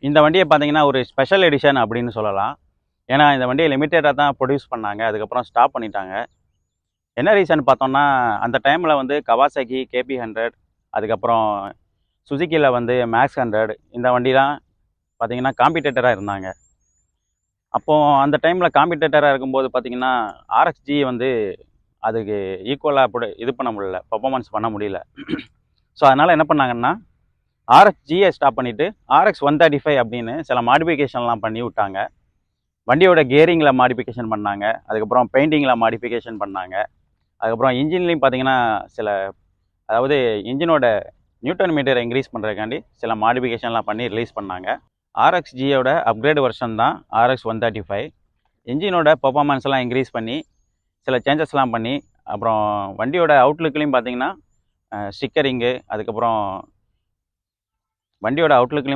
இந்த வண்டியை பார்த்தீங்கன்னா ஒரு ஸ்பெஷல் எடிஷன் அப்படின்னு சொல்லலாம். ஏன்னா இந்த வண்டியை லிமிட்டடாக தான் ப்ரொடியூஸ் பண்ணாங்க. அதுக்கப்புறம் ஸ்டாப் பண்ணிட்டாங்க. என்ன ரீசன் பார்த்தோம்னா, அந்த டைமில் வந்து கவாசாகி KP100 அதுக்கப்புறம் சுசுக்கியில் வந்து மேக்ஸ் 100 இந்த வண்டிலாம் பார்த்தீங்கன்னா காம்படிட்டராக இருந்தாங்க. அப்போது அந்த டைமில் காம்படிட்டராக இருக்கும்போது பார்த்தீங்கன்னா RXG வந்து அதுக்கு ஈக்குவலாக அப்படி இது பண்ண முடியல, பர்ஃபார்மன்ஸ் பண்ண முடியல. ஸோ அதனால் என்ன பண்ணாங்கன்னா RXGயை ஸ்டாப் பண்ணிவிட்டு RX 135 அப்படின்னு சில மாடிஃபிகேஷன்லாம் பண்ணி விட்டாங்க. வண்டியோட கியரிங்கில் மாடிஃபிகேஷன் பண்ணாங்க. அதுக்கப்புறம் பெயிண்டிங்கில் மாடிஃபிகேஷன் பண்ணாங்க. அதுக்கப்புறம் இன்ஜின்லேயும் பார்த்தீங்கன்னா சில அதாவது இன்ஜினோட நியூட்டன் மீட்டரை இன்க்ரீஸ் பண்ணுறதுக்காண்டி சில மாடிஃபிகேஷன்லாம் பண்ணி ரிலீஸ் பண்ணாங்க. RXGயோட அப்கிரேட் வெர்ஷன் தான் RX 135. இன்ஜினோட பெர்ஃபார்மன்ஸ்லாம் இன்க்ரீஸ் பண்ணி சில சேஞ்சஸ்லாம் பண்ணி அப்புறம் வண்டியோட அவுட்லுக்லேயும் பார்த்தீங்கன்னா ஸ்டிக்கரிங்கு அதுக்கப்புறம் வண்டியோட அவுட்லுக்லேயும்